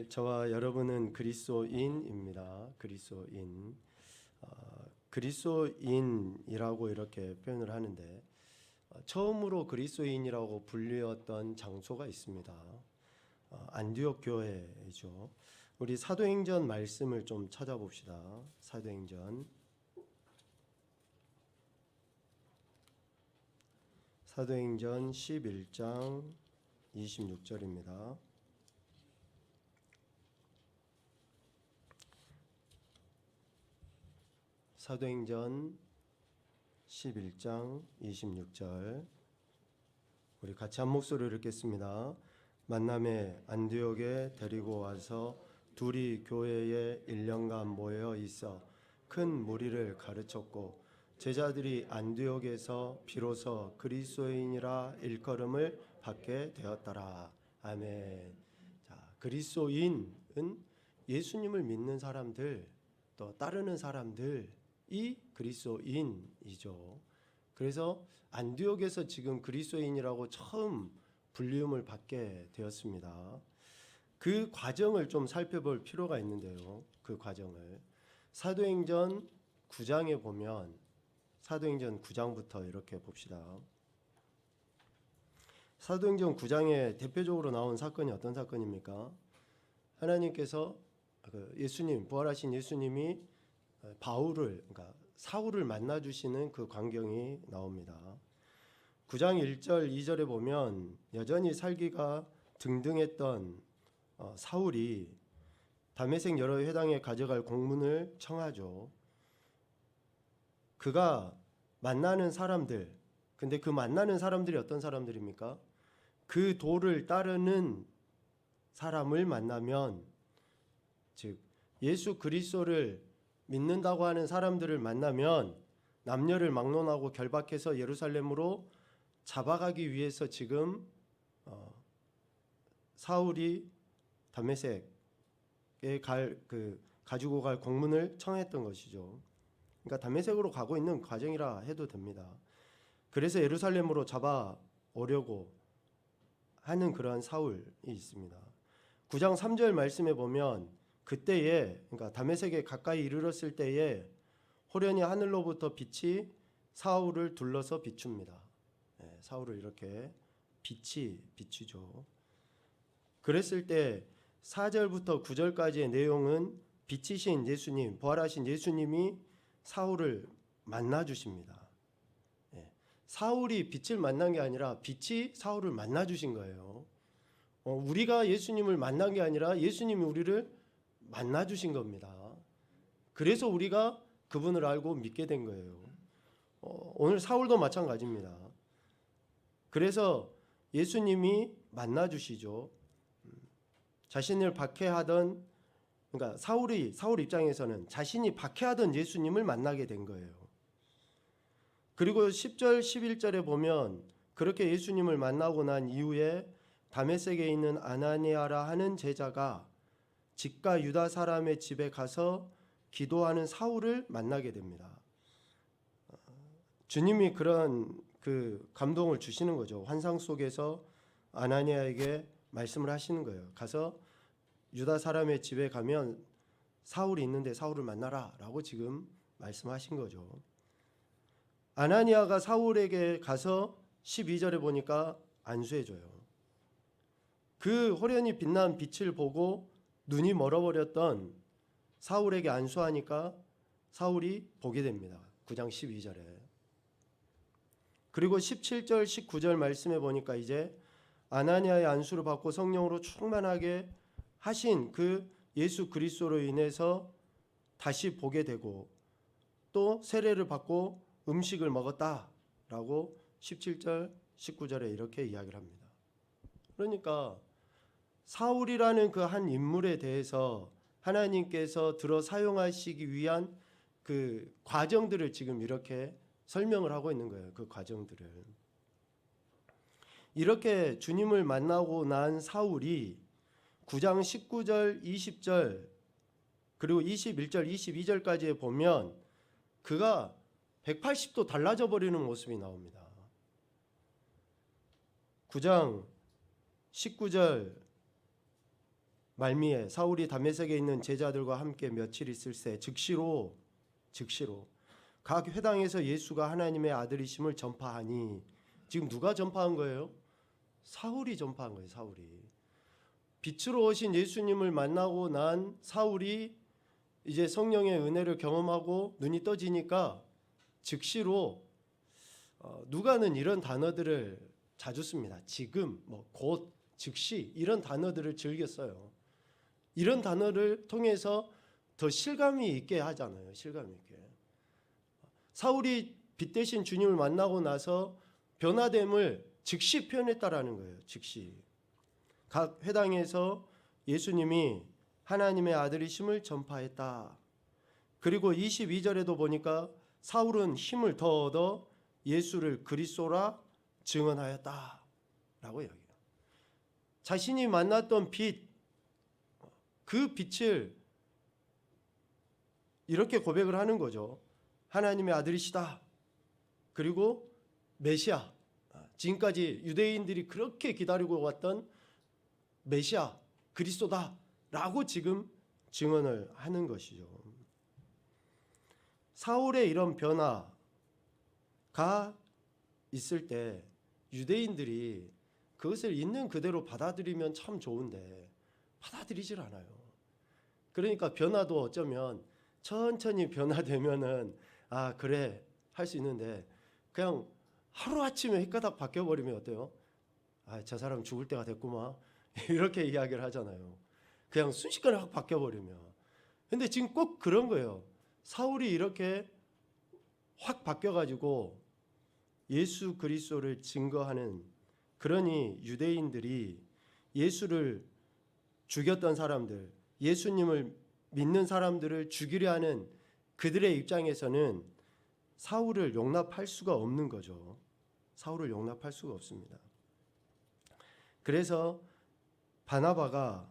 저와 여러분은 그리스도인입니다. 그리스도인. 그리스도인이라고 이렇게 표현을 하는데 처음으로 그리스도인이라고 불리었던 장소가 있습니다. 안디옥 교회이죠. 우리 사도행전 말씀을 좀 찾아봅시다. 사도행전 11장 26절입니다. 사도행전 11장 26절 우리 같이 한 목소리로 읽겠습니다. 만남에 안디옥에 데리고 와서 둘이 교회에 1년간 모여 있어 큰 무리를 가르쳤고 제자들이 안디옥에서 비로소 그리스도인이라 일컬음을 받게 되었더라. 아멘. 자, 그리스도인은 예수님을 믿는 사람들 또 따르는 사람들이 그리스도인이죠. 그래서 안디옥에서 지금 그리스도인이라고 처음 불리움을 받게 되었습니다. 그 과정을 좀 살펴볼 필요가 있는데요. 그 과정을 사도행전 9장에 보면 사도행전 9장부터 이렇게 봅시다. 사도행전 9장에 대표적으로 나온 사건이 어떤 사건입니까? 하나님께서 예수님, 부활하신 예수님이 바울을, 그러니까 사울을 만나 주시는 그 광경이 나옵니다. 9장 1절, 2절에 보면 여전히 살기가 등등했던 사울이 다메섹 여러 회당에 가져갈 공문을 청하죠. 그가 만나는 사람들, 근데 그 만나는 사람들이 어떤 사람들입니까? 그 도를 따르는 사람을 만나면, 즉 예수 그리스도를 믿는다고 하는 사람들을 만나면 남녀를 막론하고 결박해서 예루살렘으로 잡아가기 위해서 지금 사울이 다메섹에 가지고 갈 공문을 청했던 것이죠. 그러니까 다메섹으로 가고 있는 과정이라 해도 됩니다. 그래서 예루살렘으로 잡아오려고 하는 그러한 사울이 있습니다. 9장 3절 말씀에 보면 그때에, 그러니까 다메섹에 가까이 이르렀을 때에 호련히 하늘로부터 빛이 사울을 둘러서 비춥니다. 사울을 이렇게 빛이 비추죠. 그랬을 때 4절부터 9절까지의 내용은 빛이신 예수님, 부활하신 예수님이 사울을 만나 주십니다. 사울이 빛을 만난 게 아니라 빛이 사울을 만나 주신 거예요. 우리가 예수님을 만난 게 아니라 예수님이 우리를 만나 주신 겁니다. 그래서 우리가 그분을 알고 믿게 된 거예요. 오늘 사울도 마찬가지입니다. 그래서 예수님이 만나 주시죠. 자신을 박해하던, 그러니까 사울 입장에서는 자신이 박해하던 예수님을 만나게 된 거예요. 그리고 10절 11절에 보면 그렇게 예수님을 만나고 난 이후에 다메섹에 있는 아나니아라 하는 제자가 집가 유다 사람의 집에 가서 기도하는 사울을 만나게 됩니다. 주님이 그런 감동을 주시는 거죠. 환상 속에서 아나니아에게 말씀을 하시는 거예요. 가서 유다 사람의 집에 가면 사울이 있는데 사울을 만나라 라고 지금 말씀하신 거죠. 아나니아가 사울에게 가서 12절에 보니까 안수해줘요. 그 호련히 빛난 빛을 보고 눈이 멀어버렸던 사울에게 안수하니까 사울이 보게 됩니다. 9장 12절에. 그리고 17절 19절 말씀해 보니까 이제 아나니아의 안수를 받고 성령으로 충만하게 하신 그 예수 그리스도로 인해서 다시 보게 되고 또 세례를 받고 음식을 먹었다라고 17절 19절에 이렇게 이야기를 합니다. 그러니까 사울이라는 그 한 인물에 대해서 하나님께서 들어 사용하시기 위한 그 과정들을 지금 이렇게 설명을 하고 있는 거예요. 그 과정들을. 이렇게 주님을 만나고 난 사울이 9장 19절, 20절 그리고 21절, 22절까지에 보면 그가 180도 달라져 버리는 모습이 나옵니다. 9장 19절 말미에 사울이 다메섹에 있는 제자들과 함께 며칠 있을새 즉시로 각 회당에서 예수가 하나님의 아들이심을 전파하니, 지금 누가 전파한 거예요? 사울이 전파한 거예요. 사울이. 빛으로 오신 예수님을 만나고 난 사울이 이제 성령의 은혜를 경험하고 눈이 떠지니까 즉시로 누가는 이런 단어들을 자주 씁니다. 지금, 곧, 즉시 이런 단어들을 즐겨 써요. 이런 단어를 통해서 더 실감이 있게 하잖아요. 실감 있게. 사울이 빛 대신 주님을 만나고 나서 변화됨을 즉시 표현했다라는 거예요. 즉시. 각 회당에서 예수님이 하나님의 아들이심을 전파했다. 그리고 22절에도 보니까 사울은 힘을 더 얻어 예수를 그리스도라 증언하였다 라고 이야기해요. 자신이 만났던 빛, 그 빛을 이렇게 고백을 하는 거죠. 하나님의 아들이시다. 그리고 메시아, 지금까지 유대인들이 그렇게 기다리고 왔던 메시아, 그리스도다 라고 지금 증언을 하는 것이죠. 사울의 이런 변화가 있을 때 유대인들이 그것을 있는 그대로 받아들이면 참 좋은데 받아들이질 않아요. 그러니까 변화도 어쩌면 천천히 변화되면은 그래 할 수 있는데, 그냥 하루아침에 휘가닥 바뀌어버리면 어때요? 저 사람 죽을 때가 됐구만 이렇게 이야기를 하잖아요. 그냥 순식간에 확 바뀌어버리면. 근데 지금 꼭 그런 거예요. 사울이 이렇게 확 바뀌어가지고 예수 그리스도를 증거하는, 그러니 유대인들이 예수를 죽였던 사람들, 예수님을 믿는 사람들을 죽이려 하는 그들의 입장에서는 사울을 용납할 수가 없는 거죠. 사울을 용납할 수가 없습니다. 그래서 바나바가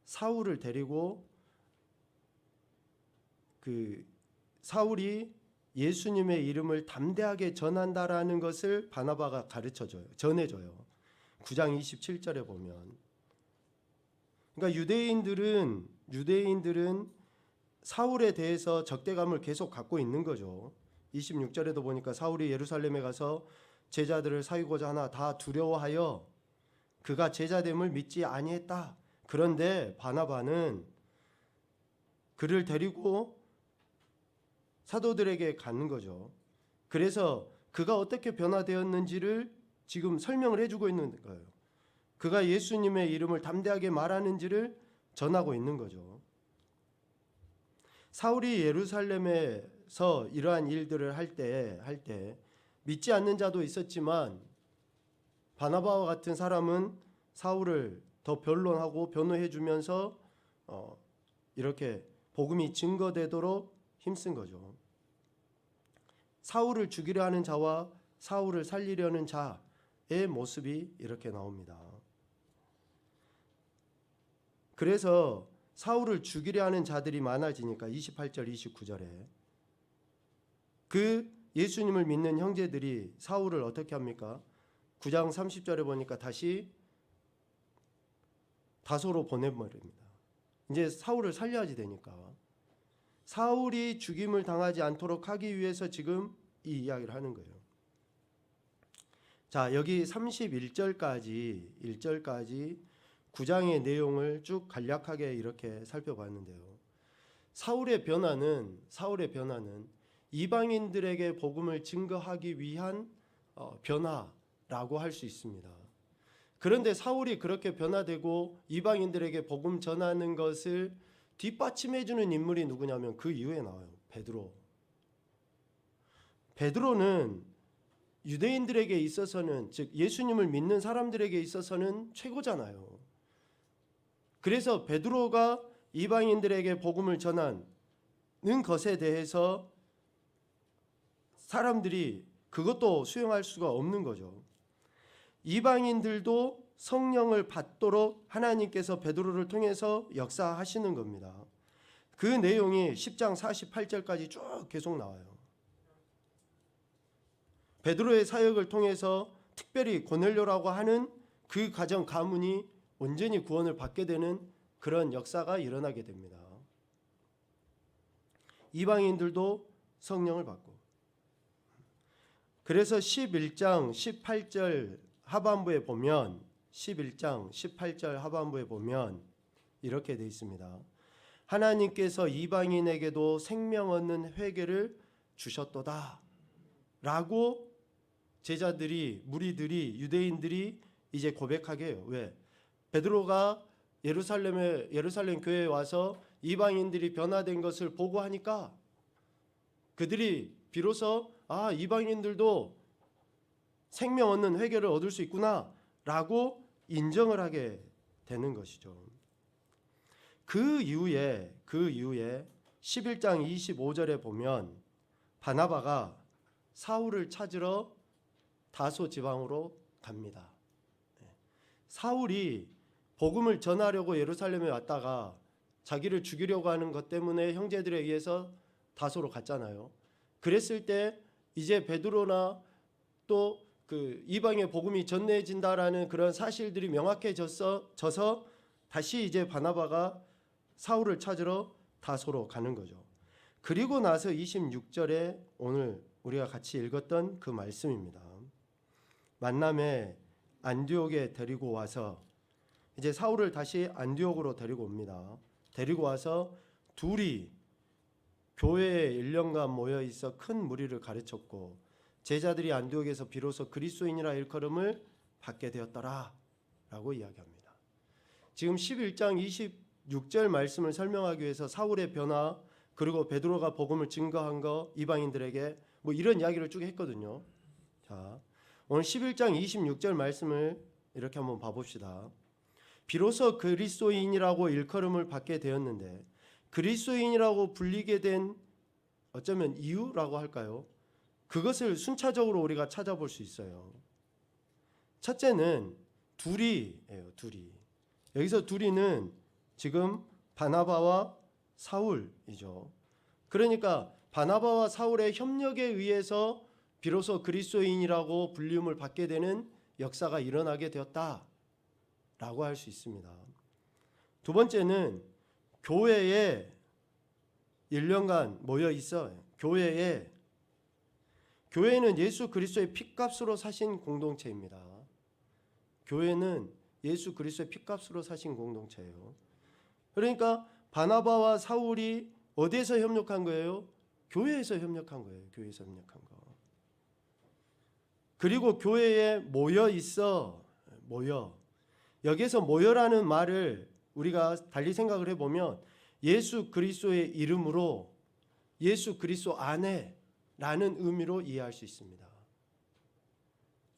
사울을 데리고 사울이 예수님의 이름을 담대하게 전한다라는 것을 바나바가 가르쳐줘요. 전해줘요. 9장 27절에 보면. 그러니까 유대인들은 사울에 대해서 적대감을 계속 갖고 있는 거죠. 26절에도 보니까 사울이 예루살렘에 가서 제자들을 사귀고자 하나 다 두려워하여 그가 제자됨을 믿지 아니했다. 그런데 바나바는 그를 데리고 사도들에게 가는 거죠. 그래서 그가 어떻게 변화되었는지를 지금 설명을 해주고 있는 거예요. 그가 예수님의 이름을 담대하게 말하는지를 전하고 있는 거죠. 사울이 예루살렘에서 이러한 일들을 할 때 믿지 않는 자도 있었지만 바나바와 같은 사람은 사울을 더 변론하고 변호해 주면서 이렇게 복음이 증거되도록 힘쓴 거죠. 사울을 죽이려 하는 자와 사울을 살리려는 자의 모습이 이렇게 나옵니다. 그래서 사울을 죽이려 하는 자들이 많아지니까 28절 29절에 그 예수님을 믿는 형제들이 사울을 어떻게 합니까? 9장 30절에 보니까 다시 다소로 보내버립니다. 이제 사울을 살려야지 되니까. 사울이 죽임을 당하지 않도록 하기 위해서 지금 이 이야기를 하는 거예요. 자, 여기 31절까지 9장의 내용을 쭉 간략하게 이렇게 살펴봤는데요. 사울의 변화는 이방인들에게 복음을 증거하기 위한 변화라고 할 수 있습니다. 그런데 사울이 그렇게 변화되고 이방인들에게 복음 전하는 것을 뒷받침해 주는 인물이 누구냐면 그 이후에 나와요. 베드로는 유대인들에게 있어서는, 즉 예수님을 믿는 사람들에게 있어서는 최고잖아요. 그래서 베드로가 이방인들에게 복음을 전하는 것에 대해서 사람들이 그것도 수용할 수가 없는 거죠. 이방인들도 성령을 받도록 하나님께서 베드로를 통해서 역사하시는 겁니다. 그 내용이 10장 48절까지 쭉 계속 나와요. 베드로의 사역을 통해서 특별히 고넬료라고 하는 그 가정 가문이 온전히 구원을 받게 되는 그런 역사가 일어나게 됩니다. 이방인들도 성령을 받고. 그래서 11장 18절 하반부에 보면 11장 18절 하반부에 보면 이렇게 되어 있습니다. 하나님께서 이방인에게도 생명 얻는 회개를 주셨도다 라고 제자들이, 무리들이, 유대인들이 이제 고백하게 해요. 왜? 베드로가 예루살렘 교회에 와서 이방인들이 변화된 것을 보고 하니까 그들이 비로소 이방인들도 생명 얻는 회개를 얻을 수 있구나 라고 인정을 하게 되는 것이죠. 그 이후에 11장 25절에 보면 바나바가 사울을 찾으러 다소 지방으로 갑니다. 사울이 복음을 전하려고 예루살렘에 왔다가 자기를 죽이려고 하는 것 때문에 형제들에 의해서 다소로 갔잖아요. 그랬을 때 이제 베드로나 또 그 이방의 복음이 전해진다라는 그런 사실들이 명확해져서 다시 이제 바나바가 사울을 찾으러 다소로 가는 거죠. 그리고 나서 26절에 오늘 우리가 같이 읽었던 그 말씀입니다. 만남에 안디옥에 데리고 와서 이제 사울을 다시 안디옥으로 데리고 옵니다. 데리고 와서 둘이 교회에 1년간 모여 있어 큰 무리를 가르쳤고 제자들이 안디옥에서 비로소 그리스도인이라 일컬음을 받게 되었더라 라고 이야기합니다. 지금 11장 26절 말씀을 설명하기 위해서 사울의 변화 그리고 베드로가 복음을 증거한 거 이방인들에게 뭐 이런 이야기를 쭉 했거든요. 자, 오늘 11장 26절 말씀을 이렇게 한번 봐봅시다. 비로소 그리스도인이라고 일컬음을 받게 되었는데 그리스도인이라고 불리게 된 어쩌면 이유라고 할까요? 그것을 순차적으로 우리가 찾아볼 수 있어요. 첫째는 둘이에요. 둘이. 여기서 둘이는 지금 바나바와 사울이죠. 그러니까 바나바와 사울의 협력에 의해서 비로소 그리스도인이라고 불림을 받게 되는 역사가 일어나게 되었다라고 할 수 있습니다. 두 번째는 교회에 1년간 모여 있어요. 교회는 예수 그리스도의 피값으로 사신 공동체입니다. 교회는 예수 그리스도의 피값으로 사신 공동체예요. 그러니까 바나바와 사울이 어디에서 협력한 거예요? 교회에서 협력한 거예요. 교회에서 협력한 거. 그리고 교회에 모여 있어. 여기에서 모여라는 말을 우리가 달리 생각을 해보면 예수 그리스도의 이름으로 예수 그리스도 안에 라는 의미로 이해할 수 있습니다.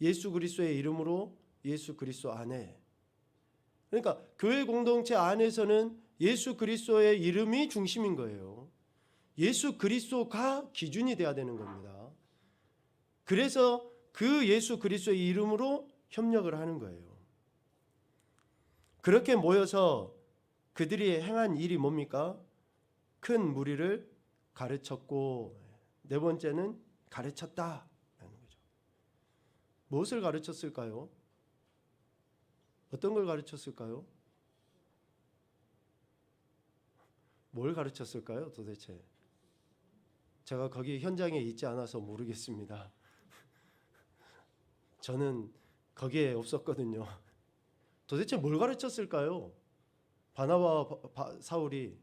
예수 그리스도의 이름으로 예수 그리스도 안에. 그러니까 교회 공동체 안에서는 예수 그리스도의 이름이 중심인 거예요. 예수 그리스도가 기준이 돼야 되는 겁니다. 그래서 그 예수 그리스도의 이름으로 협력을 하는 거예요. 그렇게 모여서 그들이 행한 일이 뭡니까? 큰 무리를 가르쳤고 네 번째는 가르쳤다라는 거죠. 무엇을 가르쳤을까요? 어떤 걸 가르쳤을까요? 뭘 가르쳤을까요? 도대체 제가 거기 현장에 있지 않아서 모르겠습니다. 저는 거기에 없었거든요. 도대체 뭘 가르쳤을까요? 바나바와 사울이.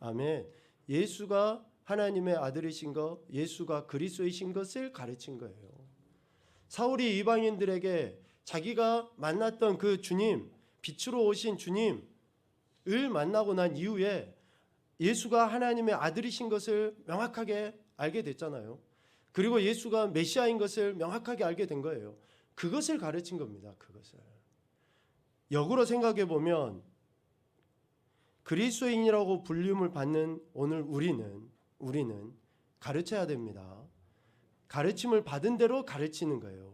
아멘. 예수가 하나님의 아들이신 것, 예수가 그리스도이신 것을 가르친 거예요. 사울이 이방인들에게 자기가 만났던 그 주님, 빛으로 오신 주님을 만나고 난 이후에 예수가 하나님의 아들이신 것을 명확하게 알게 됐잖아요. 그리고 예수가 메시아인 것을 명확하게 알게 된 거예요. 그것을 가르친 겁니다. 그것을. 역으로 생각해 보면 그리스도인이라고 불림을 받는 오늘 우리는 가르쳐야 됩니다. 가르침을 받은 대로 가르치는 거예요.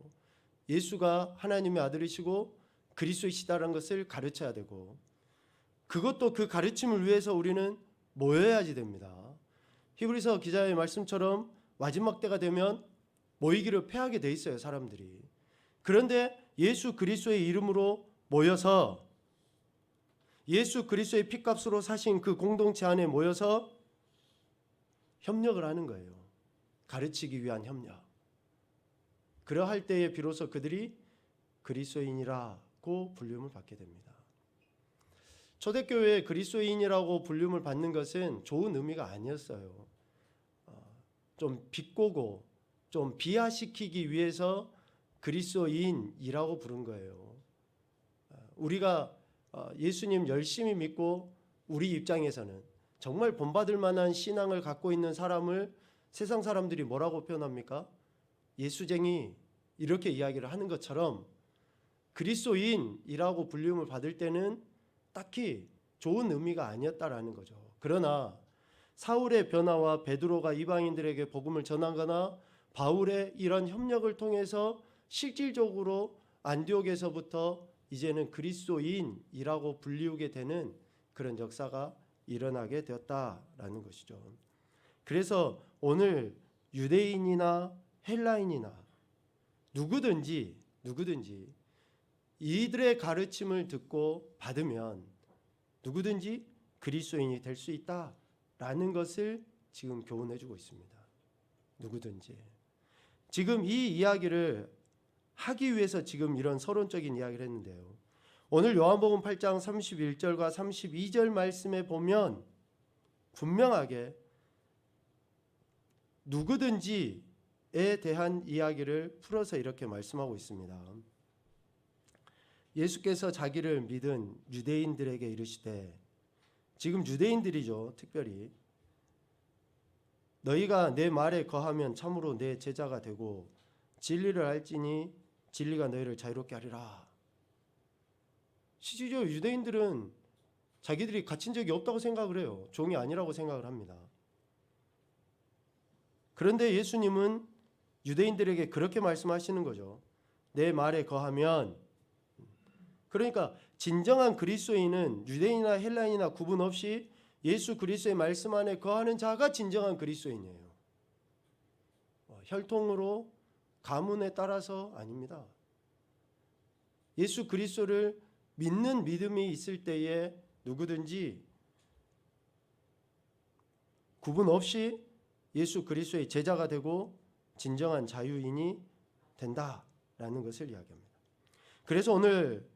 예수가 하나님의 아들이시고 그리스도이시다라는 것을 가르쳐야 되고 그것도 그 가르침을 위해서 우리는 모여야지 됩니다. 히브리서 기자의 말씀처럼 마지막 때가 되면 모이기를 패하게 돼 있어요. 사람들이. 그런데 예수 그리스도의 이름으로 모여서 예수 그리스도의 피값으로 사신 그 공동체 안에 모여서 협력을 하는 거예요. 가르치기 위한 협력. 그러할 때에 비로소 그들이 그리스도인이라고 불림을 받게 됩니다. 초대교회에 그리스도인이라고 불림을 받는 것은 좋은 의미가 아니었어요. 좀 비꼬고 좀 비하시키기 위해서 그리스도인이라고 부른 거예요. 우리가 예수님 열심히 믿고 우리 입장에서는 정말 본받을 만한 신앙을 갖고 있는 사람을 세상 사람들이 뭐라고 표현합니까? 예수쟁이 이렇게 이야기를 하는 것처럼 그리스도인이라고 불림을 받을 때는 딱히 좋은 의미가 아니었다라는 거죠. 그러나 사울의 변화와 베드로가 이방인들에게 복음을 전하거나 바울의 이런 협력을 통해서 실질적으로 안디옥에서부터 이제는 그리스도인이라고 불리우게 되는 그런 역사가 일어나게 되었다라는 것이죠. 그래서 오늘 유대인이나 헬라인이나 누구든지 이들의 가르침을 듣고 받으면 누구든지 그리스도인이 될 수 있다라는 것을 지금 교훈해 주고 있습니다. 누구든지. 지금 이 이야기를 하기 위해서 지금 이런 서론적인 이야기를 했는데요. 오늘 요한복음 8장 31절과 32절 말씀에 보면 분명하게 누구든지에 대한 이야기를 풀어서 이렇게 말씀하고 있습니다. 예수께서 자기를 믿은 유대인들에게 이르시되, 지금 유대인들이죠. 특별히 너희가 내 말에 거하면 참으로 내 제자가 되고 진리를 알지니 진리가 너희를 자유롭게 하리라. 실제로 유대인들은 자기들이 갇힌 적이 없다고 생각을 해요. 종이 아니라고 생각을 합니다. 그런데 예수님은 유대인들에게 그렇게 말씀하시는 거죠. 내 말에 거하면. 그러니까 진정한 그리스도인은 유대인이나 헬라인이나 구분 없이 예수 그리스도의 말씀 안에 거하는 자가 진정한 그리스도인이에요. 혈통으로 가문에 따라서 아닙니다. 예수 그리스도를 믿는 믿음이 있을 때에 누구든지 구분 없이 예수 그리스도의 제자가 되고 진정한 자유인이 된다라는 것을 이야기합니다. 그래서 오늘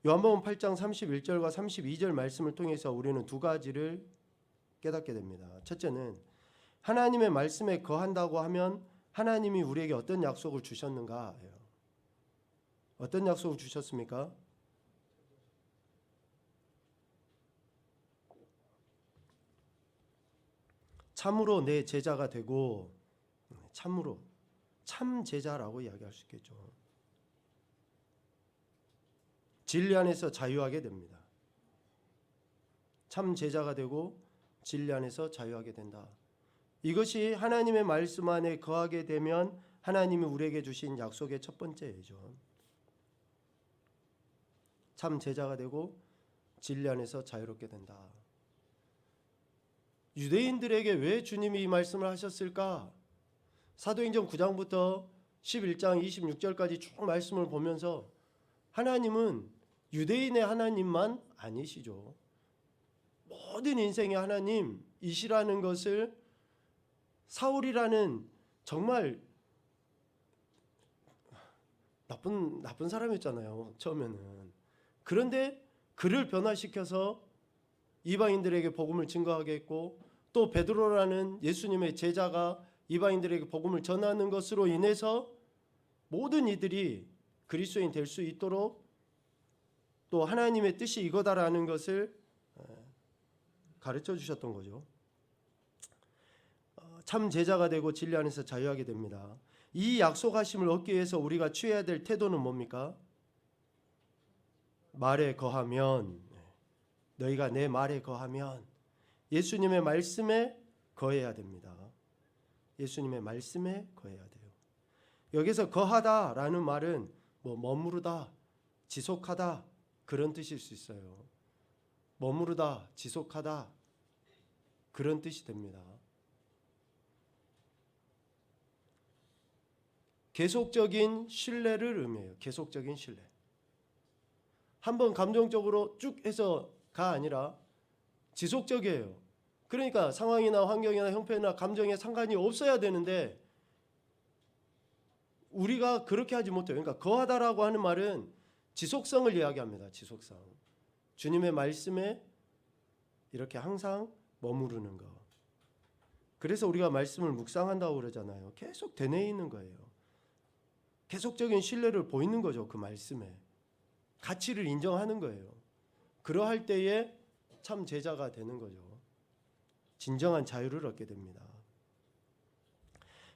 요한복음 8장 31절과 32절 말씀을 통해서 우리는 두 가지를 깨닫게 됩니다. 첫째는 하나님의 말씀에 거한다고 하면 하나님이 우리에게 어떤 약속을 주셨는가? 어떤 약속을 주셨습니까? 참으로 내 제자가 되고, 참으로 참 제자라고 이야기할 수 있겠죠. 진리 안에서 자유하게 됩니다. 참 제자가 되고 진리 안에서 자유하게 된다. 이것이 하나님의 말씀 안에 거하게 되면 하나님이 우리에게 주신 약속의 첫 번째이죠. 참 제자가 되고 진리 안에서 자유롭게 된다. 유대인들에게 왜 주님이 이 말씀을 하셨을까? 사도행전 9장부터 11장 26절까지 쭉 말씀을 보면서 하나님은 유대인의 하나님만 아니시죠. 모든 인생의 하나님이시라는 것을 사울이라는 정말 나쁜 사람이었잖아요. 처음에는. 그런데 그를 변화시켜서 이방인들에게 복음을 증거하게 했고, 또 베드로라는 예수님의 제자가 이방인들에게 복음을 전하는 것으로 인해서 모든 이들이 그리스도인 될 수 있도록 또 하나님의 뜻이 이거다라는 것을 가르쳐 주셨던 거죠. 참 제자가 되고 진리 안에서 자유하게 됩니다. 이 약속하심을 얻기 위해서 우리가 취해야 될 태도는 뭡니까? 말에 거하면, 너희가 내 말에 거하면 예수님의 말씀에 거해야 됩니다. 예수님의 말씀에 거해야 돼요. 여기서 거하다라는 말은 머무르다, 지속하다 그런 뜻일 수 있어요. 머무르다, 지속하다 그런 뜻이 됩니다. 계속적인 신뢰를 의미해요. 계속적인 신뢰. 한번 감정적으로 쭉 해서 아니라 지속적이에요. 그러니까 상황이나 환경이나 형편이나 감정에 상관이 없어야 되는데 우리가 그렇게 하지 못해요. 그러니까 거하다라고 하는 말은 지속성을 이야기합니다. 지속성. 주님의 말씀에 이렇게 항상 머무르는 거. 그래서 우리가 말씀을 묵상한다고 그러잖아요. 계속 되뇌이는 있는 거예요. 계속적인 신뢰를 보이는 거죠. 그 말씀에. 가치를 인정하는 거예요. 그러할 때에 참 제자가 되는 거죠. 진정한 자유를 얻게 됩니다.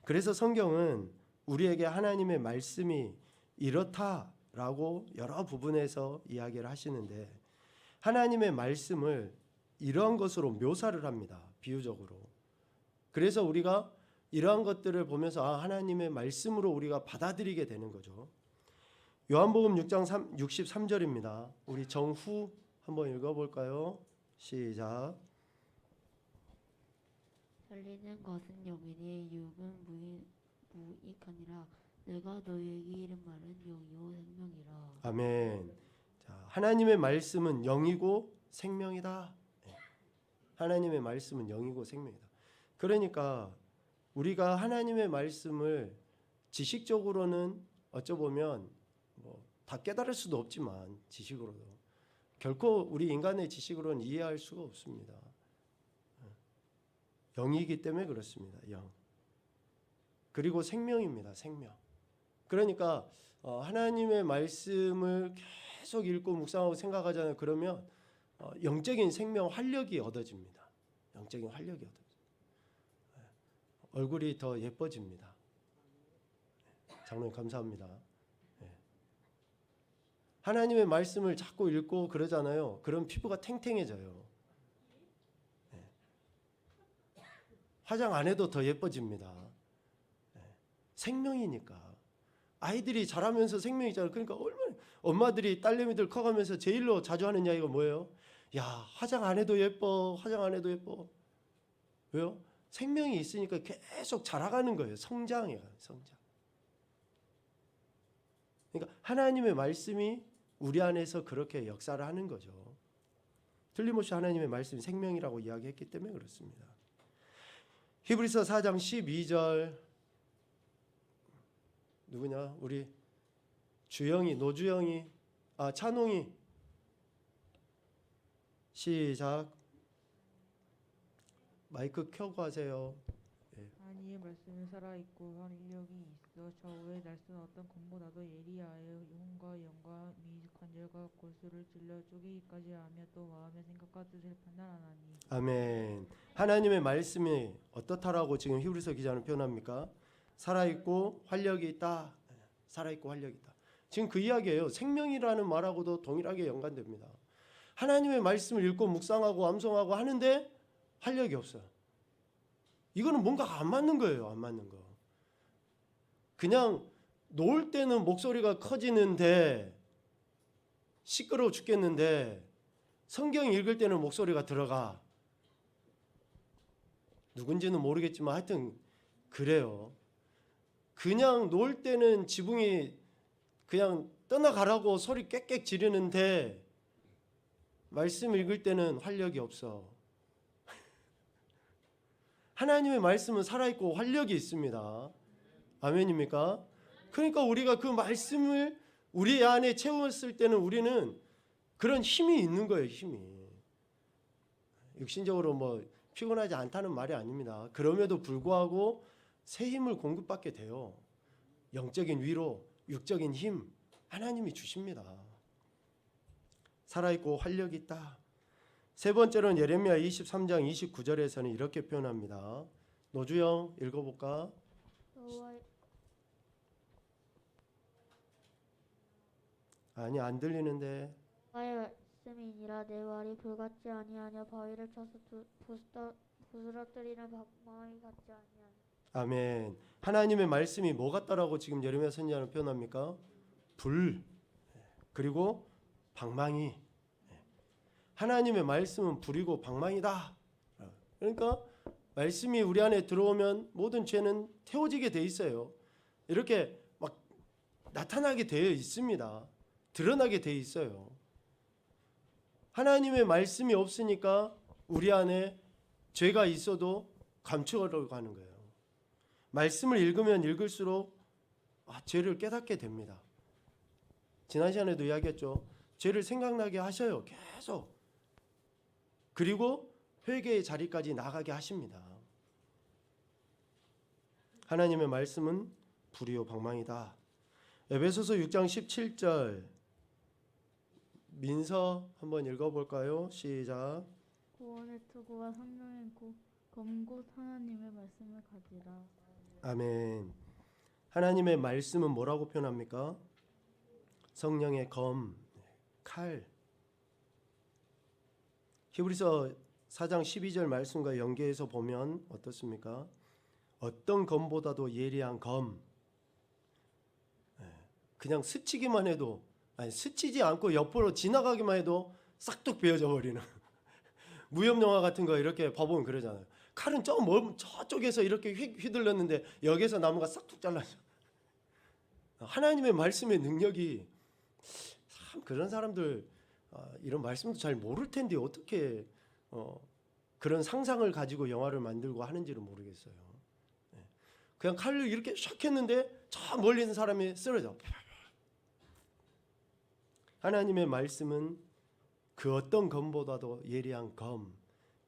그래서 성경은 우리에게 하나님의 말씀이 이렇다라고 여러 부분에서 이야기를 하시는데 하나님의 말씀을 이러한 것으로 묘사를 합니다. 비유적으로. 그래서 우리가 이러한 것들을 보면서 하나님의 말씀으로 우리가 받아들이게 되는 거죠. 요한복음 6장 63절입니다. 우리 정후 한번 읽어볼까요? 시작. 살리는 것은 영이니 육은 무익하니라. 내가 너희에게 이른 말은 영이요 생명이라. 아멘. 자, 하나님의 말씀은 영이고 생명이다. 하나님의 말씀은 영이고 생명이다. 그러니까 우리가 하나님의 말씀을 지식적으로는 어쩌보면 다 깨달을 수도 없지만 지식으로도 결코 우리 인간의 지식으로는 이해할 수가 없습니다. 영이기 때문에 그렇습니다. 영. 그리고 생명입니다. 생명. 그러니까 하나님의 말씀을 계속 읽고 묵상하고 생각하잖아요. 그러면 영적인 생명 활력이 얻어집니다. 영적인 활력이 얻어집니다. 얼굴이 더 예뻐집니다. 장로님 감사합니다. 하나님의 말씀을 자꾸 읽고 그러잖아요. 그럼 피부가 탱탱해져요. 화장 안 해도 더 예뻐집니다. 생명이니까. 아이들이 자라면서 생명이잖아요. 그러니까 얼마나 엄마들이 딸내미들 커가면서 제일로 자주 하는 이야기가 뭐예요? 야, 화장 안 해도 예뻐. 화장 안 해도 예뻐. 왜요? 생명이 있으니까 계속 자라가는 거예요. 성장이에요. 성장. 그러니까 하나님의 말씀이 우리 안에서 그렇게 역사를 하는 거죠. 틀림없이 하나님의 말씀이 생명이라고 이야기했기 때문에 그렇습니다. 히브리서 4장 12절 누구냐? 우리 주영이, 노주영이, 찬홍이 시작. 마이크 켜고 하세요. 하나님의 말씀은 살아있고 활력이 있어 좌우에 날선 어떤 검보다도 예리하여 영과 영과 미숙한 열과 골수를 찔러 쪼개기까지 하며 또 마음의 생각과 뜻을 판단하나니. 아멘. 하나님의 말씀이 어떻다라고 지금 히브리서 기자는 표현합니까? 살아있고 활력이 있다. 살아있고 활력이 있다. 지금 그 이야기예요. 생명이라는 말하고도 동일하게 연관됩니다. 하나님의 말씀을 읽고 묵상하고 암송하고 하는데 활력이 없어요. 이거는 뭔가 안 맞는 거예요. 안 맞는 거. 그냥 놓을 때는 목소리가 커지는데 시끄러워 죽겠는데 성경 읽을 때는 목소리가 들어가. 누군지는 모르겠지만 하여튼 그래요. 그냥 놓을 때는 지붕이 그냥 떠나가라고 소리 꽥꽥 지르는데 말씀 읽을 때는 활력이 없어. 하나님의 말씀은 살아있고 활력이 있습니다. 아멘입니까? 그러니까 우리가 그 말씀을 우리 안에 채웠을 때는 우리는 그런 힘이 있는 거예요. 힘이. 육신적으로 피곤하지 않다는 말이 아닙니다. 그럼에도 불구하고 새 힘을 공급받게 돼요. 영적인 위로, 육적인 힘 하나님이 주십니다. 살아있고 활력이 있다. 세 번째로는 예레미야 23장 29절에서는 이렇게 표현합니다. 노주영 읽어볼까? 아니 안 들리는데. 여호와의 말씀이니라. 내 말이 불같지 아니하며 바위를 쳐서 부스러뜨리는 방망이 같지 아니하며. 아멘. 하나님의 말씀이 뭐 같다라고 지금 예레미야 선지자는 표현합니까? 불 그리고 방망이. 하나님의 말씀은 불이고 방망이다. 그러니까 말씀이 우리 안에 들어오면 모든 죄는 태워지게 돼 있어요. 이렇게 막 나타나게 되어 있습니다. 드러나게 돼 있어요. 하나님의 말씀이 없으니까 우리 안에 죄가 있어도 감추려고 하는 거예요. 말씀을 읽으면 읽을수록 죄를 깨닫게 됩니다. 지난 시간에도 이야기했죠. 죄를 생각나게 하셔요. 계속. 그리고 회개의 자리까지 나가게 하십니다. 하나님의 말씀은 불이요 방망이다. 에베소서 6장 17절 민서 한번 읽어볼까요? 시작. 구원의 투구와 성령의 검고 하나님의 말씀을 가지라. 아멘. 하나님의 말씀은 뭐라고 표현합니까? 성령의 검, 칼. 히브리서 4장 12절 말씀과 연계해서 보면 어떻습니까? 어떤 검보다도 예리한 검. 그냥 스치기만 해도, 아니 스치지 않고 옆으로 지나가기만 해도 싹둑 베어져 버리는 무협 영화 같은 거 이렇게 봐보면 그러잖아요. 칼은 저쪽에서 이렇게 휘둘렀는데 여기서 나무가 싹둑 잘라져. 하나님의 말씀의 능력이 참 그런 사람들 이런 말씀도 잘 모를 텐데 어떻게 그런 상상을 가지고 영화를 만들고 하는지를 모르겠어요. 그냥 칼을 이렇게 샥 했는데 저 멀리 있는 사람이 쓰러져. 하나님의 말씀은 그 어떤 검보다도 예리한 검.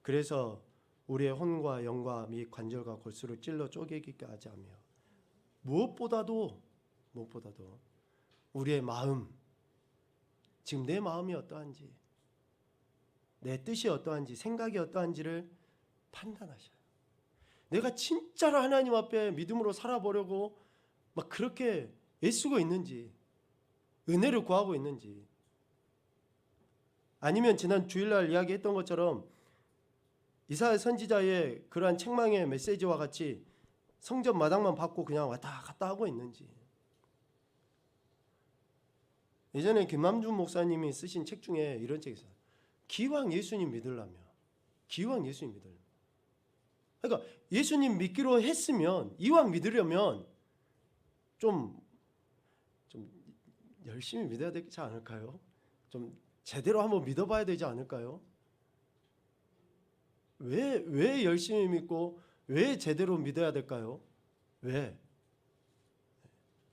그래서 우리의 혼과 영과 및 관절과 골수를 찔러 쪼개기까지 하지 하며 무엇보다도 우리의 마음, 지금 내 마음이 어떠한지, 내 뜻이 어떠한지, 생각이 어떠한지를 판단하셔요. 내가 진짜로 하나님 앞에 믿음으로 살아보려고 막 그렇게 애쓰고 있는지, 은혜를 구하고 있는지, 아니면 지난 주일날 이야기했던 것처럼 이사야 선지자의 그러한 책망의 메시지와 같이 성전 마당만 받고 그냥 왔다 갔다 하고 있는지. 예전에 김남준 목사님이 쓰신 책 중에 이런 책이 있어요. 기왕 예수님 믿으려면, 기왕 예수님 믿으려면, 그러니까 예수님 믿기로 했으면, 이왕 믿으려면 좀 열심히 믿어야 되지 않을까요? 좀 제대로 한번 믿어봐야 되지 않을까요? 왜 열심히 믿고 왜 제대로 믿어야 될까요? 왜?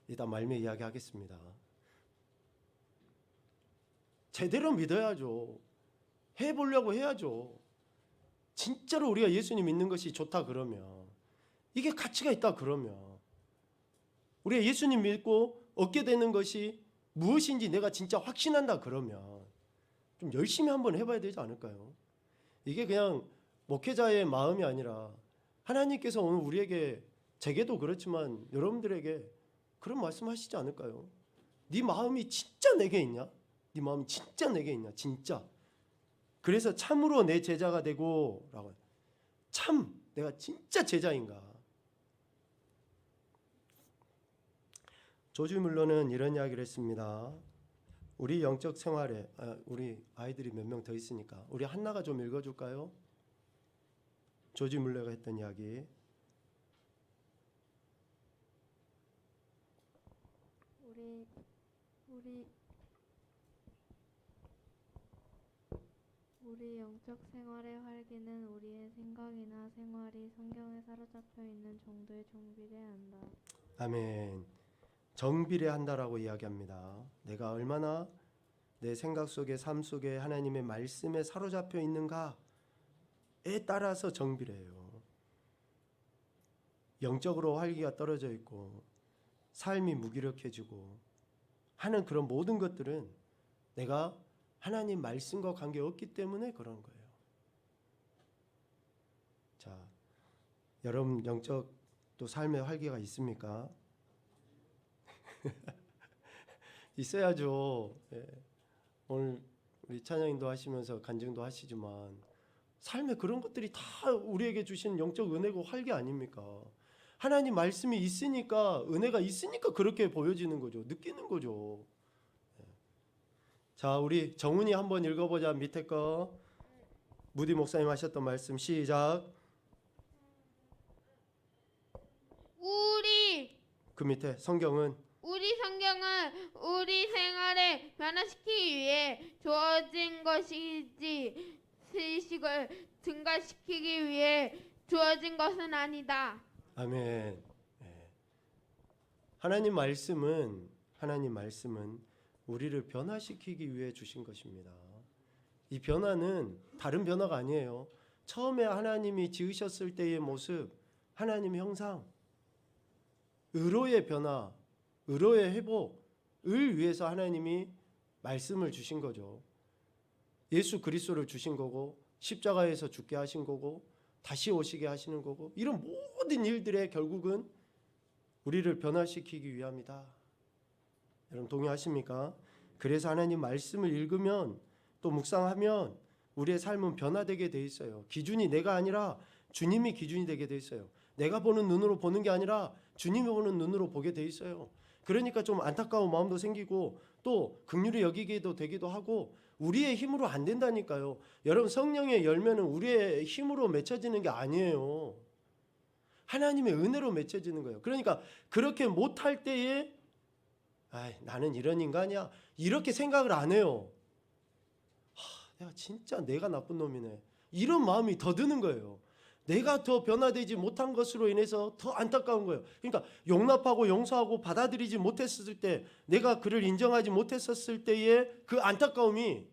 이따 말미에 이야기하겠습니다. 제대로 믿어야죠. 해보려고 해야죠. 진짜로 우리가 예수님 믿는 것이 좋다 그러면, 이게 가치가 있다 그러면, 우리가 예수님 믿고 얻게 되는 것이 무엇인지 내가 진짜 확신한다 그러면 좀 열심히 한번 해봐야 되지 않을까요? 이게 그냥 목회자의 마음이 아니라 하나님께서 오늘 우리에게, 제게도 그렇지만 여러분들에게 그런 말씀하시지 않을까요? 네 마음이 진짜 내게 있냐? 네 마음이 진짜 내게 있냐? 진짜. 그래서 참으로 내 제자가 되고 라고. 참 내가 진짜 제자인가? 조지 뮬러는 이런 이야기를 했습니다. 우리 영적 생활에 우리 아이들이 몇 명 더 있으니까 우리 한나가 좀 읽어줄까요? 조지 뮬러가 했던 이야기. 우리 영적 생활의 활기는 우리의 생각이나 생활이 성경에 사로잡혀 있는 정도의 정비례 한다. 아멘. 정비례 한다라고 이야기합니다. 내가 얼마나 내 생각 속에, 삶 속에 하나님의 말씀에 사로잡혀 있는가에 따라서 정비례해요. 영적으로 활기가 떨어져 있고 삶이 무기력해지고 하는 그런 모든 것들은 내가 하나님 말씀과 관계없기 때문에 그런 거예요. 자, 여러분 영적 또 삶의 활기가 있습니까? 있어야죠. 예. 오늘 우리 찬양인도 하시면서 간증도 하시지만 삶에 그런 것들이 다 우리에게 주신 영적 은혜고 활기 아닙니까? 하나님 말씀이 있으니까, 은혜가 있으니까 그렇게 보여지는 거죠. 느끼는 거죠. 자, 우리 정훈이 한번 읽어보자. 밑에 거 무디 목사님 하셨던 말씀 시작. 우리 그 밑에 성경은 우리 성경은 우리 생활을 변화시키기 위해 주어진 것이지 지식을 증가시키기 위해 주어진 것은 아니다. 아멘. 예. 하나님 말씀은 우리를 변화시키기 위해 주신 것입니다. 이 변화는 다른 변화가 아니에요. 처음에 하나님이 지으셨을 때의 모습, 하나님의 형상, 의로의 변화, 의로의 회복을 위해서 하나님이 말씀을 주신 거죠. 예수 그리스도를 주신 거고, 십자가에서 죽게 하신 거고, 다시 오시게 하시는 거고, 이런 모든 일들의 결국은 우리를 변화시키기 위함이다. 여러분 동의하십니까? 그래서 하나님 말씀을 읽으면 또 묵상하면 우리의 삶은 변화되게 돼 있어요. 기준이 내가 아니라 주님이 기준이 되게 돼 있어요. 내가 보는 눈으로 보는 게 아니라 주님이 보는 눈으로 보게 돼 있어요. 그러니까 좀 안타까운 마음도 생기고 또 긍휼히 여기기도 되기도 하고 우리의 힘으로 안 된다니까요. 여러분 성령의 열매는 우리의 힘으로 맺혀지는 게 아니에요. 하나님의 은혜로 맺혀지는 거예요. 그러니까 그렇게 못할 때에 나는 이런 인간이야 이렇게 생각을 안 해요. 내가 진짜 내가 나쁜 놈이네. 이런 마음이 더 드는 거예요. 내가 더 변화되지 못한 것으로 인해서 더 안타까운 거예요. 그러니까 용납하고 용서하고 받아들이지 못했을 때, 내가 그를 인정하지 못했었을 때의 그 안타까움이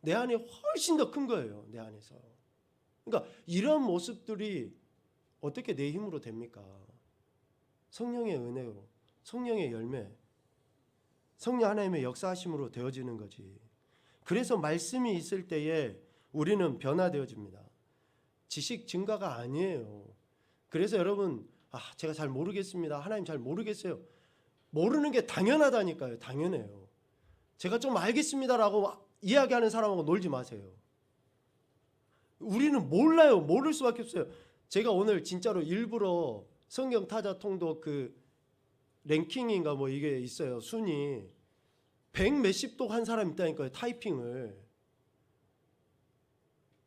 내 안에 훨씬 더 큰 거예요. 내 안에서. 그러니까 이런 모습들이 어떻게 내 힘으로 됩니까? 성령의 은혜로, 성령의 열매, 성령 하나님의 역사하심으로 되어지는 거지. 그래서 말씀이 있을 때에 우리는 변화되어집니다. 지식 증가가 아니에요. 그래서 여러분 제가 잘 모르겠습니다. 하나님 잘 모르겠어요. 모르는 게 당연하다니까요. 당연해요. 제가 좀 알겠습니다라고 이야기하는 사람하고 놀지 마세요. 우리는 몰라요. 모를 수밖에 없어요. 제가 오늘 진짜로 일부러 성경 타자 통독 그 랭킹인가 뭐 이게 있어요. 순위 100 몇십 독 한 사람 있다니까요. 타이핑을.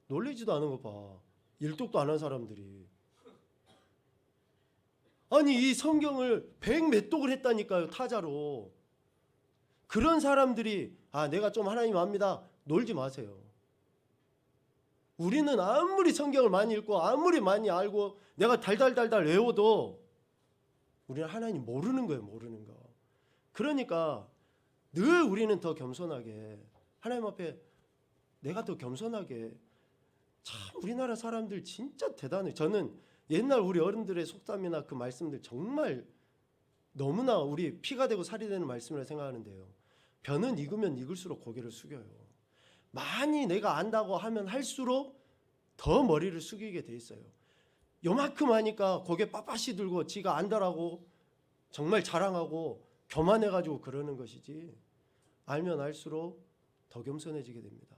놀리지도 않은 거 봐. 1독도 안 한 사람들이. 아니 이 성경을 100 몇 독을 했다니까요. 타자로. 그런 사람들이 내가 좀 하나님 압니다. 놀지 마세요. 우리는 아무리 성경을 많이 읽고 아무리 많이 알고 내가 달달달달 외워도 우리는 하나님 모르는 거예요. 모르는 거. 그러니까 늘 우리는 더 겸손하게 하나님 앞에 내가 더 겸손하게. 참 우리나라 사람들 진짜 대단해. 저는 옛날 우리 어른들의 속담이나 그 말씀들 정말 너무나 우리 피가 되고 살이 되는 말씀이라 생각하는데요. 변은 익으면 익을수록 고개를 숙여요. 많이 내가 안다고 하면 할수록 더 머리를 숙이게 돼 있어요. 요만큼 하니까 고개 빳빳이 들고 지가 안다라고 정말 자랑하고 교만해가지고 그러는 것이지, 알면 알수록 더 겸손해지게 됩니다.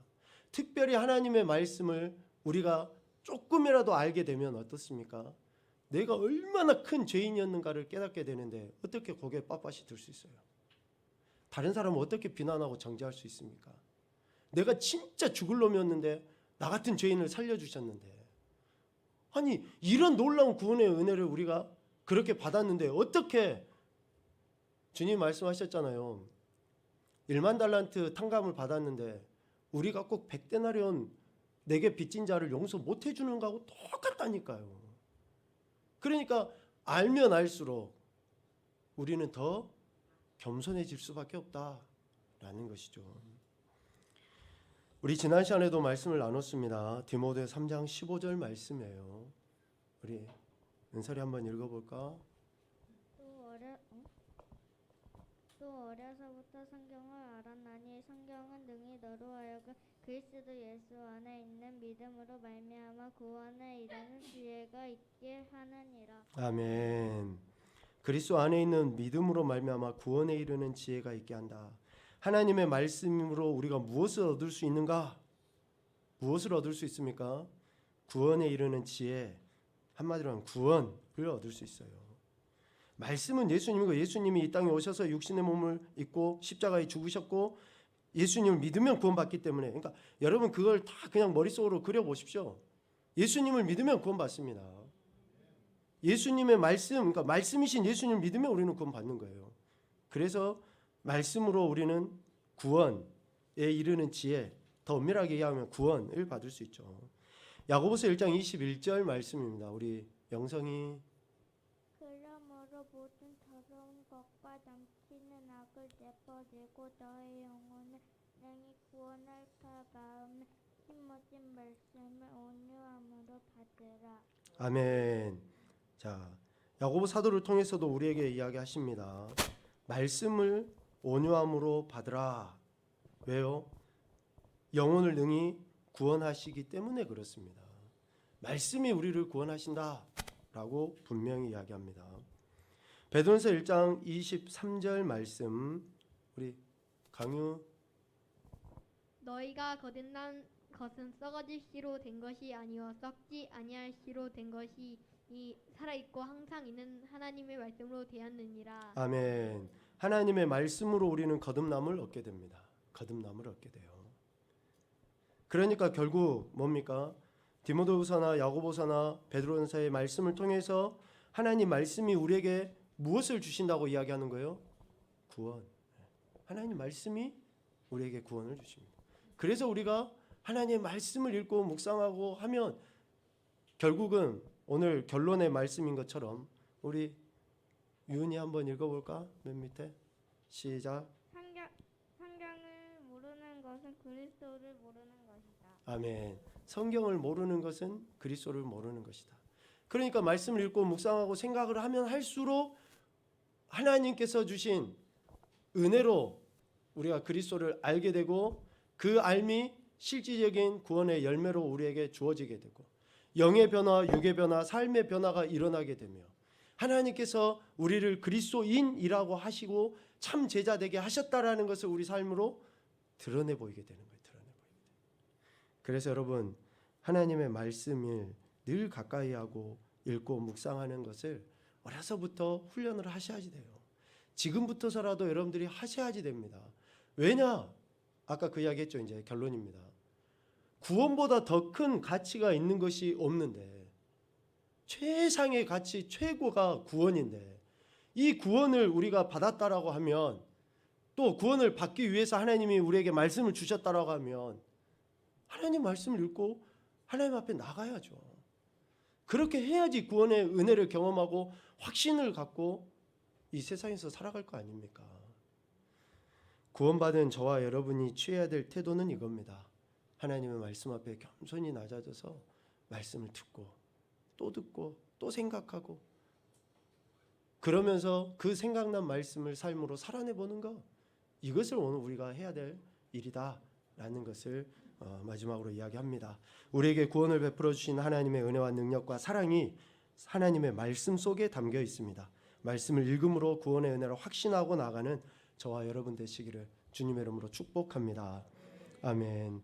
특별히 하나님의 말씀을 우리가 조금이라도 알게 되면 어떻습니까? 내가 얼마나 큰 죄인이었는가를 깨닫게 되는데 어떻게 고개 빳빳이 들 수 있어요? 다른 사람은 어떻게 비난하고 정죄할 수 있습니까? 내가 진짜 죽을 놈이었는데 나 같은 죄인을 살려주셨는데, 아니 이런 놀라운 구원의 은혜를 우리가 그렇게 받았는데 어떻게, 주님 말씀하셨잖아요. 1만 달란트 탕감을 받았는데 우리가 꼭 100데나리온 내게 빚진 자를 용서 못 해주는 거하고 똑같다니까요. 그러니까 알면 알수록 우리는 더 겸손해질 수밖에 없다라는 것이죠. 우리 지난 시간에도 말씀을 나눴습니다. 디모데 3장 15절 말씀이에요. 우리 은설이 한번 읽어볼까? 또 어려서부터 성경을 알았나니 성경은 능히 너로 하여금 그리스도 예수 안에 있는 믿음으로 말미암아 구원에 이르는 지혜가 있게 하느니라. 아멘. 그리스도 안에 있는 믿음으로 말미암아 구원에 이르는 지혜가 있게 한다. 하나님의 말씀으로 우리가 무엇을 얻을 수 있는가? 무엇을 얻을 수 있습니까? 구원에 이르는 지혜, 한마디로 하면 구원을 얻을 수 있어요. 말씀은 예수님이고, 예수님이 이 땅에 오셔서 육신의 몸을 입고 십자가에 죽으셨고 예수님을 믿으면 구원받기 때문에, 그러니까 여러분 그걸 다 그냥 머릿속으로 그려보십시오. 예수님을 믿으면 구원받습니다. 예수님의 말씀, 그러니까 말씀이신 예수님을 믿으면 우리는 구원받는 거예요. 그래서 말씀으로 우리는 구원에 이르는 지혜, 더 엄밀하게 얘기하면 구원을 받을 수 있죠. 야고보서 1장 21절 말씀입니다. 우리 영성이 그러므로 모든 더러운 것과 넘치는 악을 내버리고 너의 영혼을 능히 구원할까 마음에 심어진 말씀을 온유함으로 받으라. 아멘. 자, 야고보 사도를 통해서도 우리에게 이야기하십니다. 말씀을 온유함으로 받으라. 왜요? 영혼을 능히 구원하시기 때문에 그렇습니다. 말씀이 우리를 구원하신다라고 분명히 이야기합니다. 베드로전서 1장 23절 말씀 우리 강유 너희가 거듭난 것은 썩어질 씨로 된 것이 아니요 썩지 아니할 씨로 된 것이 이 살아있고 항상 있는 하나님의 말씀으로 되었느니라. 아멘. 하나님의 말씀으로 우리는 거듭남을 얻게 됩니다. 거듭남을 얻게 돼요. 그러니까 결국 뭡니까? 디모데후서나 야고보서나 베드로전서의 말씀을 통해서 하나님 말씀이 우리에게 무엇을 주신다고 이야기하는 거예요? 구원. 하나님 말씀이 우리에게 구원을 주십니다. 그래서 우리가 하나님의 말씀을 읽고 묵상하고 하면 결국은 오늘 결론의 말씀인 것처럼 우리 유은이 한번 읽어볼까? 맨 밑에 시작. 성경을 모르는 것은 그리스도를 모르는 것이다. 아멘. 성경을 모르는 것은 그리스도를 모르는 것이다. 그러니까 말씀을 읽고 묵상하고 생각을 하면 할수록 하나님께서 주신 은혜로 우리가 그리스도를 알게 되고 그 알미 실질적인 구원의 열매로 우리에게 주어지게 되고 영의 변화, 육의 변화, 삶의 변화가 일어나게 되며 하나님께서 우리를 그리스도인이라고 하시고 참 제자 되게 하셨다라는 것을 우리 삶으로 드러내 보이게 되는 거예요. 드러내 보이게 돼요. 그래서 여러분 하나님의 말씀을 늘 가까이 하고 읽고 묵상하는 것을 어려서부터 훈련을 하셔야지 돼요. 지금부터서라도 여러분들이 하셔야지 됩니다. 왜냐? 아까 그 이야기했죠. 이제 결론입니다. 구원보다 더 큰 가치가 있는 것이 없는데 최상의 가치, 최고가 구원인데 이 구원을 우리가 받았다라고 하면 또 구원을 받기 위해서 하나님이 우리에게 말씀을 주셨다라고 하면 하나님 말씀을 읽고 하나님 앞에 나가야죠. 그렇게 해야지 구원의 은혜를 경험하고 확신을 갖고 이 세상에서 살아갈 거 아닙니까? 구원받은 저와 여러분이 취해야 될 태도는 이겁니다. 하나님의 말씀 앞에 겸손히 낮아져서 말씀을 듣고 또 생각하고 그러면서 그 생각난 말씀을 삶으로 살아내보는 것, 이것을 오늘 우리가 해야 될 일이다라는 것을 마지막으로 이야기합니다. 우리에게 구원을 베풀어 주신 하나님의 은혜와 능력과 사랑이 하나님의 말씀 속에 담겨 있습니다. 말씀을 읽음으로 구원의 은혜를 확신하고 나가는 저와 여러분 되시기를 주님의 이름으로 축복합니다. 아멘.